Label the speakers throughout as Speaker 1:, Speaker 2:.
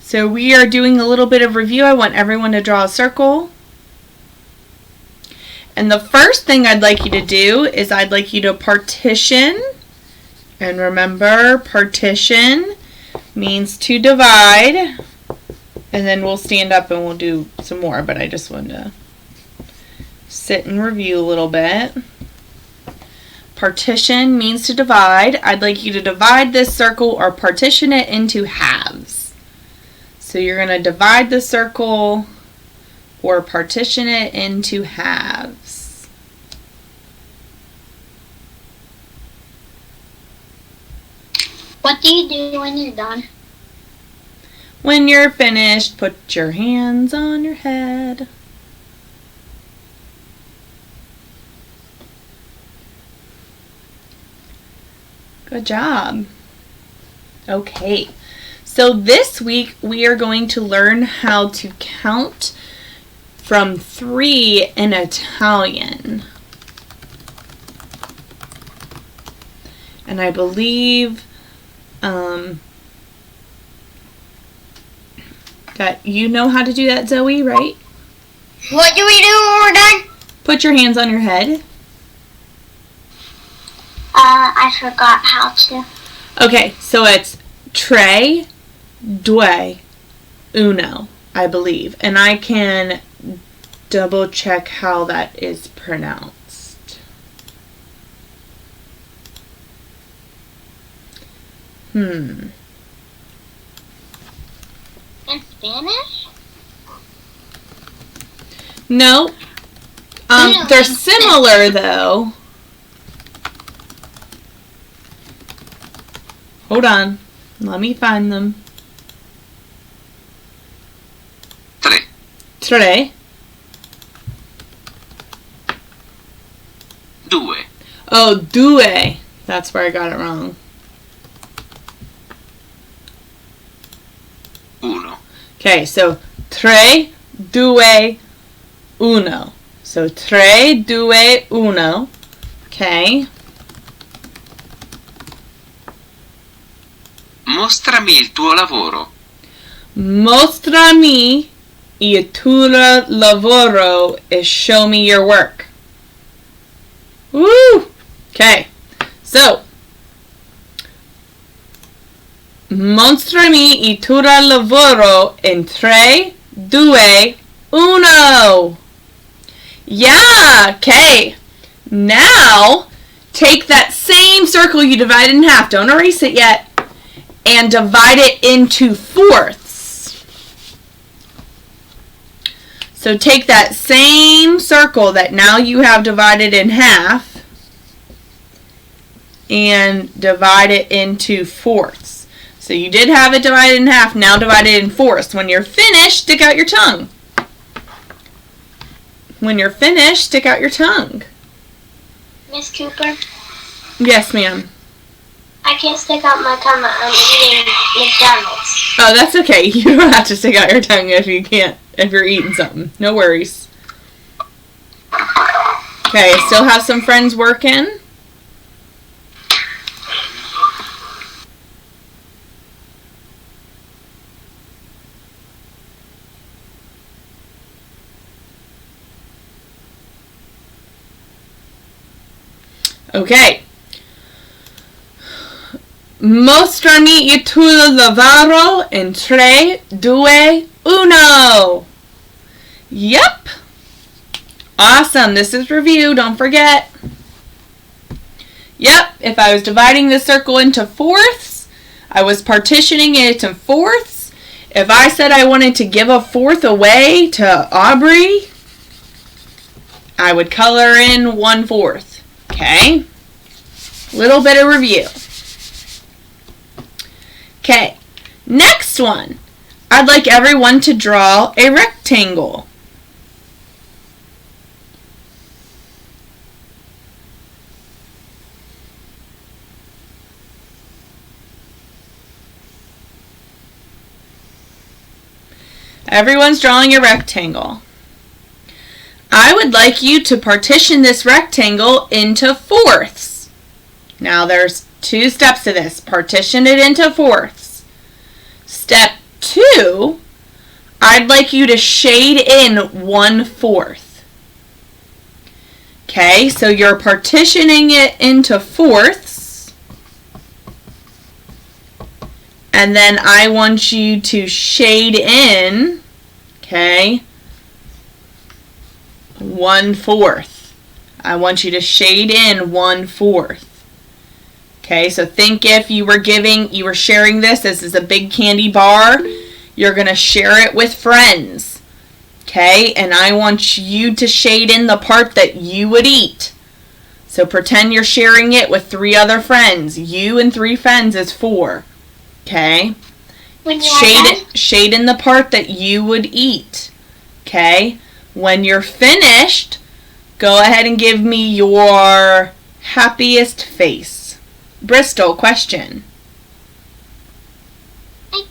Speaker 1: So we are doing a little bit of review. I want everyone to draw a circle. And the first thing I'd like you to do is I'd like you to partition. And remember, partition means to divide. And then we'll stand up and we'll do some more, but I just wanted to sit and review a little bit. Partition means to divide. I'd like you to divide this circle or partition it into halves. So you're going to divide the circle or partition it into halves.
Speaker 2: What do you do when you're done?
Speaker 1: When you're finished, put your hands on your head. Good job. Okay, so this week we are going to learn how to count from 3 in Italian. And I believe that you know how to do that, Zoe, right?
Speaker 2: What do we do when we're done?
Speaker 1: Put your hands on your head.
Speaker 2: I forgot how to.
Speaker 1: Okay, so it's tre, due, uno, I believe. And I can double check how that is pronounced.
Speaker 2: In Spanish?
Speaker 1: No. They're similar though. Hold on. Let me find them.
Speaker 3: Tre.
Speaker 1: Tre.
Speaker 3: Due.
Speaker 1: Oh, due. That's where I got it wrong.
Speaker 3: Uno.
Speaker 1: Okay, so tre, due, uno. So tre, due, uno. Okay.
Speaker 3: Mostrami il tuo lavoro.
Speaker 1: Mostrami il tuo lavoro is show me your work. Woo! Okay, so mostrami il tuo lavoro in 3, 2, 1. Yeah, okay. Now, take that same circle you divided in half. Don't erase it yet. And divide it into fourths. So take that same circle that now you have divided in half and divide it into fourths. So you did have it divided in half, now divide it in fourths. When you're finished, stick out your tongue. When you're finished, stick out your tongue.
Speaker 2: Miss Cooper,
Speaker 1: Yes, ma'am.
Speaker 2: I can't stick out my tongue. I'm eating McDonald's.
Speaker 1: Oh, that's okay. You don't have to stick out your tongue if you can't, if you're eating something. No worries. Okay, I still have some friends working. Okay. Mostrami il tuo lavoro in 3, 2, 1. Yep. Awesome. This is review. Don't forget. Yep. If I was dividing the circle into fourths, I was partitioning it into fourths. If I said I wanted to give a fourth away to Aubrey, I would color in 1/4. Okay? Little bit of review. Okay, next one. I'd like everyone to draw a rectangle. Everyone's drawing a rectangle. I would like you to partition this rectangle into fourths. Now there's 2 steps to this. Partition it into fourths. Step 2 you, I'd like you to shade in 1/4. Okay, so you're partitioning it into fourths. And then I want you to shade in, okay, 1/4. I want you to shade in 1/4. Okay, so think if you were sharing this is a big candy bar, you're going to share it with friends. Okay, and I want you to shade in the part that you would eat. So pretend you're sharing it with 3 other friends. You and 3 friends is 4. Okay? Shade in the part that you would eat. Okay? When you're finished, go ahead and give me your happiest face. Bristol, question.
Speaker 2: I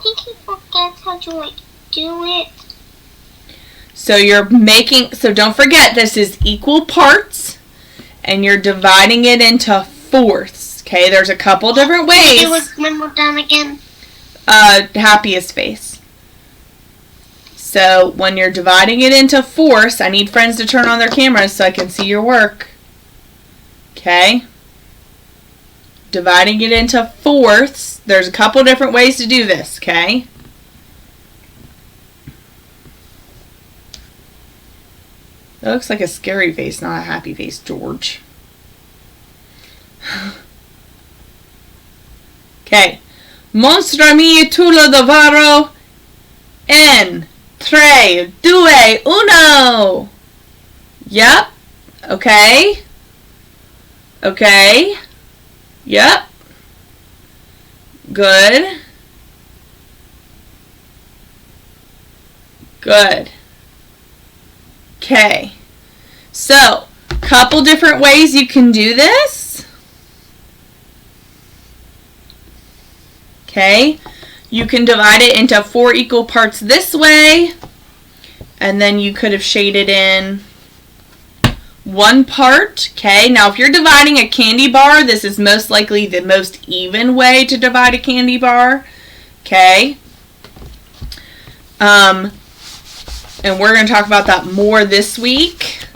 Speaker 2: think he forgets how to do it.
Speaker 1: So don't forget this is equal parts and you're dividing it into fourths. Okay, there's a couple different ways.
Speaker 2: Do it one more time again.
Speaker 1: Happiest face. So when you're dividing it into fourths, I need friends to turn on their cameras so I can see your work. Okay? Dividing it into fourths. There's a couple different ways to do this, okay? That looks like a scary face, not a happy face, George. Okay. Mostrami tu lo davaro en 3, 2, 1. Yep. Okay. Okay. Yep. Good. Good. Okay. So, couple different ways you can do this. Okay. You can divide it into 4 equal parts this way. And then you could have shaded in 1 part. Okay. Now, if you're dividing a candy bar, this is most likely the most even way to divide a candy bar. Okay. And we're going to talk about that more this week.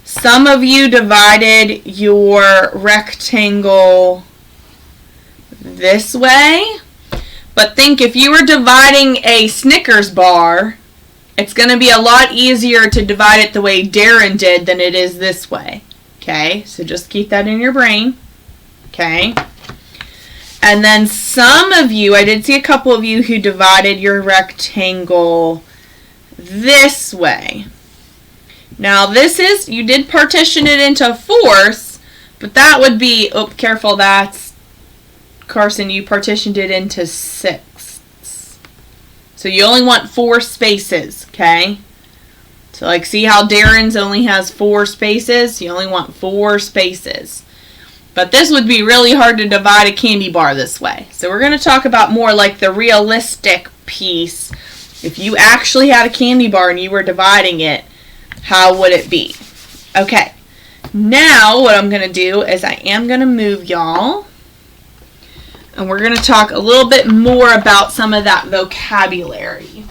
Speaker 1: Some of you divided your rectangle this way. But think if you were dividing a Snickers bar, it's going to be a lot easier to divide it the way Darren did than it is this way. Okay, so just keep that in your brain. Okay. And then some of you, I did see a couple of you who divided your rectangle this way. Now this is, you did partition it into fourths, but that would be, oh, careful, that's, Carson, you partitioned it into sixths. So you only want 4 spaces, okay? So like, see how Darren's only has 4 spaces? You only want 4 spaces. But this would be really hard to divide a candy bar this way. So we're going to talk about more like the realistic piece. If you actually had a candy bar and you were dividing it, how would it be? Okay, now what I'm going to do is I am going to move y'all. And we're going to talk a little bit more about some of that vocabulary.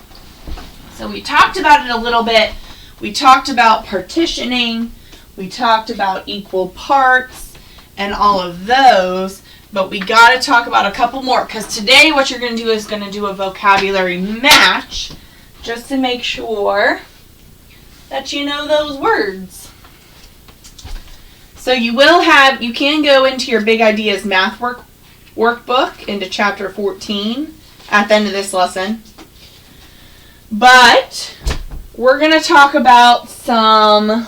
Speaker 1: So we talked about it a little bit. We talked about partitioning. We talked about equal parts and all of those. But we got to talk about a couple more. Because today what you're going to do is going to do a vocabulary match. Just to make sure that you know those words. So you can go into your Big Ideas math workbook into chapter 14 at the end of this lesson. But we're going to talk about some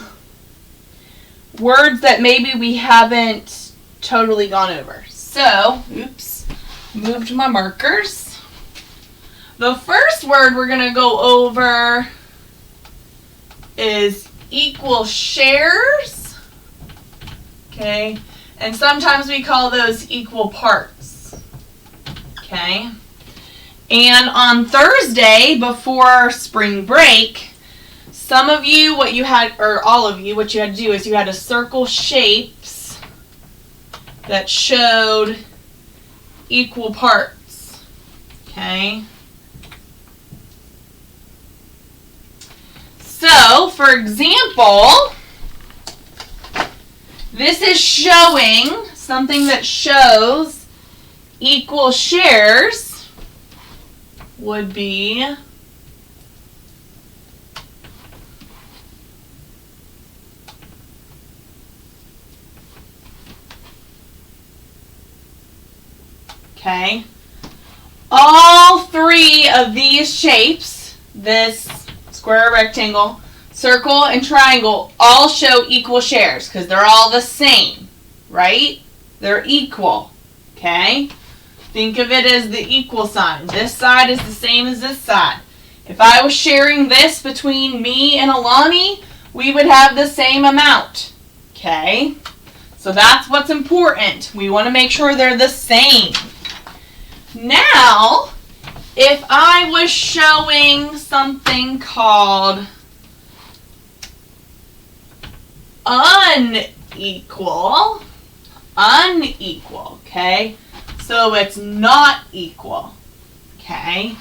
Speaker 1: words that maybe we haven't totally gone over. So, oops, moved my markers. The first word we're going to go over is equal shares. Okay, and sometimes we call those equal parts. Okay, and on Thursday before spring break, some of you, what you had to do is you had to circle shapes that showed equal parts. Okay? So, for example, this is showing something that shows equal shares would be okay. All three of these shapes, this square, rectangle, circle, and triangle, all show equal shares because they're all the same, right? They're equal, okay? Think of it as the equal sign. This side is the same as this side. If I was sharing this between me and Alani, we would have the same amount, okay? So that's what's important. We want to make sure they're the same. Now, if I was showing something called unequal, okay? So it's not equal, okay?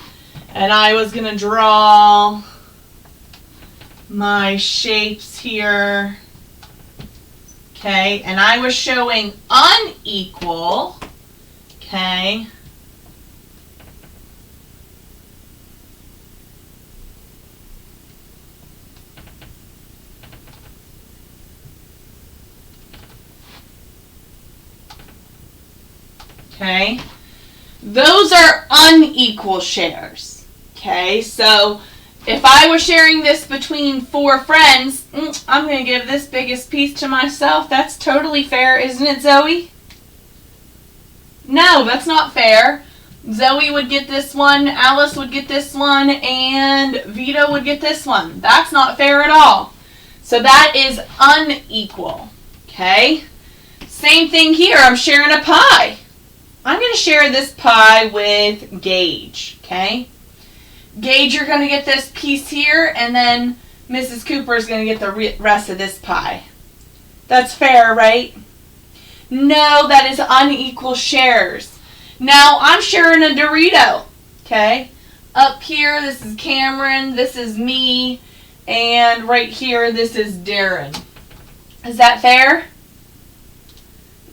Speaker 1: And I was going to draw my shapes here, okay? And I was showing unequal, okay? Okay, those are unequal shares. Okay, so if I was sharing this between 4 friends, I'm going to give this biggest piece to myself. That's totally fair, isn't it, Zoe? No, that's not fair. Zoe would get this one, Alice would get this one, and Vito would get this one. That's not fair at all. So that is unequal. Okay, same thing here. I'm sharing a pie. I'm going to share this pie with Gage, okay? Gage, you're going to get this piece here, and then Mrs. Cooper is going to get the rest of this pie. That's fair, right? No, that is unequal shares. Now, I'm sharing a Dorito, okay? Up here, this is Cameron, this is me, and right here, this is Darren. Is that fair?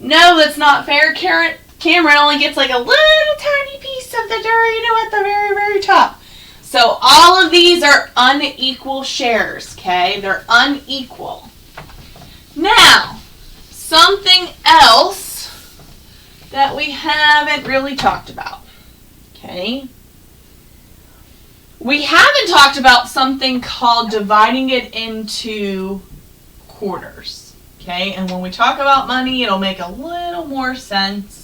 Speaker 1: No, that's not fair, Cameron only gets like a little tiny piece of the Dorito at the very, very top. So all of these are unequal shares, okay? They're unequal. Now, something else that we haven't really talked about, okay? We haven't talked about something called dividing it into quarters, okay? And when we talk about money, it'll make a little more sense.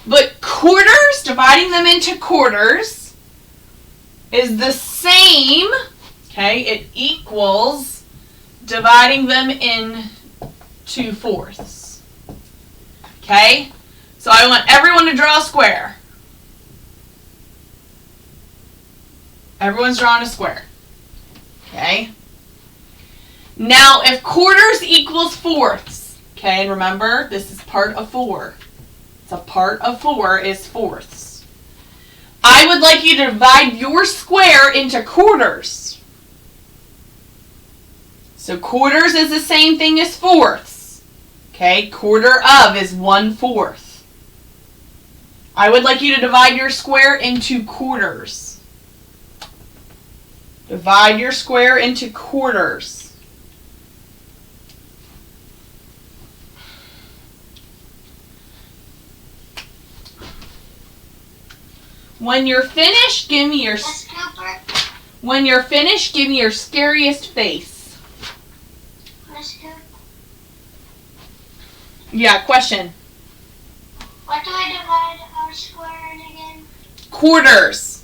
Speaker 1: But quarters, dividing them into quarters, is the same, okay? It equals dividing them into fourths, okay? So I want everyone to draw a square. Everyone's drawing a square, okay? Now, if quarters equals fourths, okay, and remember, this is part of 4. So part of 4 is fourths. I would like you to divide your square into quarters. So quarters is the same thing as fourths. Okay, quarter of is 1/4. I would like you to divide your square into quarters. Divide your square into quarters. When you're finished, give me your When you're finished, give me your scariest face. Yeah, question.
Speaker 2: What do I divide our square in again?
Speaker 1: Quarters.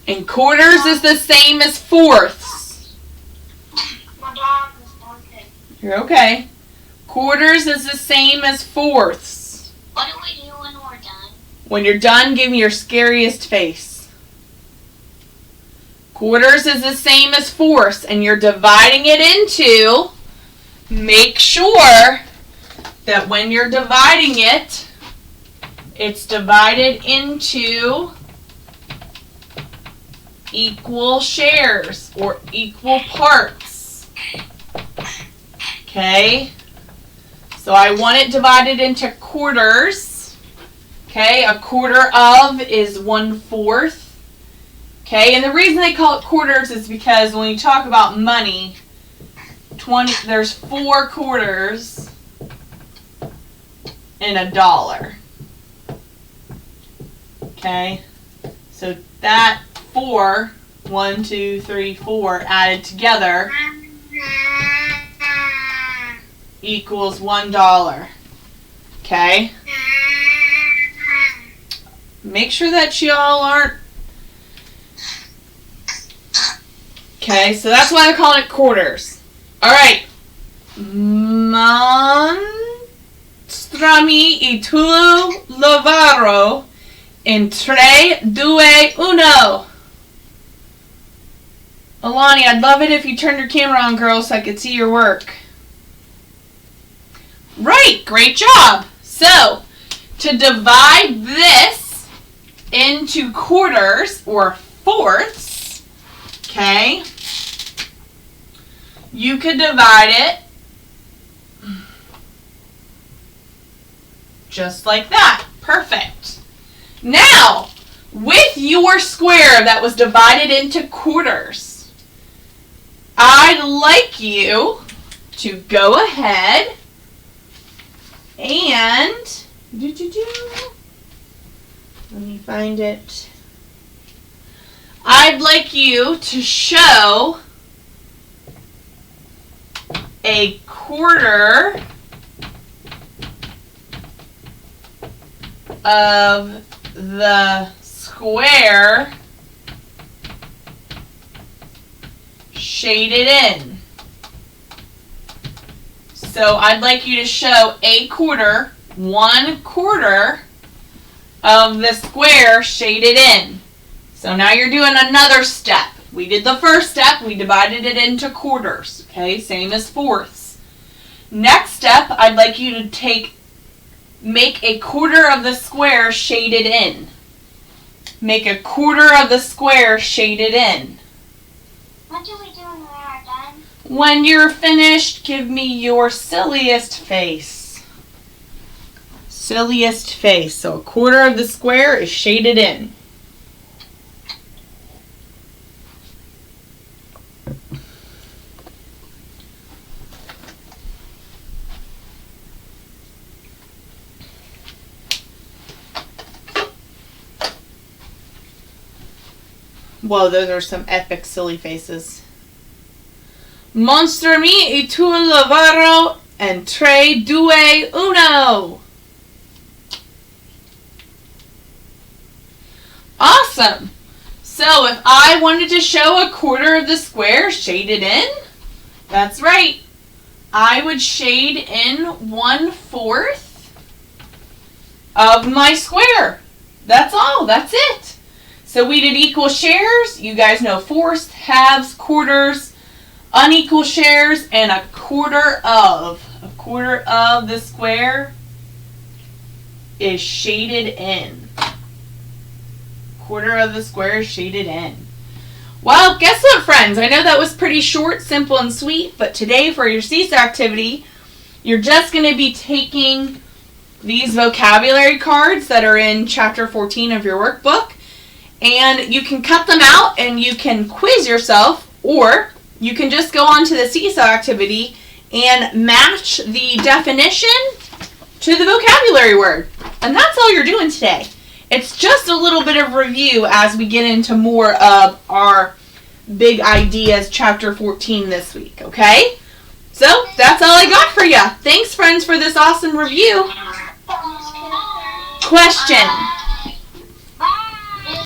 Speaker 1: And quarters is the same as fourths.
Speaker 2: My dog is barking.
Speaker 1: You're okay. Quarters is the same as fourths.
Speaker 2: What do we do when we're done?
Speaker 1: When you're done, give me your scariest face. Quarters is the same as fourths, and you're dividing it into, make sure that when you're dividing it, It's divided into equal shares or equal parts. Okay? So I want it divided into quarters. Okay? A quarter of is 1/4. Okay? And the reason they call it quarters is because when you talk about money, there's 4 quarters in a dollar. Okay? So that 4, 1, 2, 3, 4 added together equals $1. Okay? Make sure that y'all aren't. Okay, so that's why they're calling it quarters. Alright. Mostrami y tu lavoro in 3, 2, 1. Alani, I'd love it if you turned your camera on, girl, so I could see your work. Right, great job. So, to divide this into quarters or fourths, okay, you could divide it just like that. Perfect. Now, with your square that was divided into quarters, I'd like you to go ahead and let me find it. I'd like you to show a quarter of the square shaded in. So I'd like you to show a quarter, 1/4 of the square shaded in. So now you're doing another step. We did the first step, we divided it into quarters, okay, same as fourths. Next step, I'd like you to make a quarter of the square shaded in. Make a quarter of the square shaded in.
Speaker 2: What do we do when we are done?
Speaker 1: When you're finished, give me your silliest face. Silliest face. So a quarter of the square is shaded in. Whoa, those are some epic silly faces. Mostrami il tuo lavoro in 3, 2, 1. Awesome. So if I wanted to show a quarter of the square shaded in, that's right. I would shade in 1/4 of my square. That's all. That's it. So we did equal shares. You guys know fourths, halves, quarters, unequal shares, and a quarter of. A quarter of the square is shaded in. Quarter of the square is shaded in. Well, guess what, friends? I know that was pretty short, simple, and sweet, but today for your Seesaw activity, you're just going to be taking these vocabulary cards that are in Chapter 14 of your workbook, and you can cut them out and you can quiz yourself, or you can just go on to the Seesaw activity and match the definition to the vocabulary word. And that's all you're doing today. It's just a little bit of review as we get into more of our big ideas, Chapter 14 this week, okay? So, that's all I got for you. Thanks, friends, for this awesome review. Question.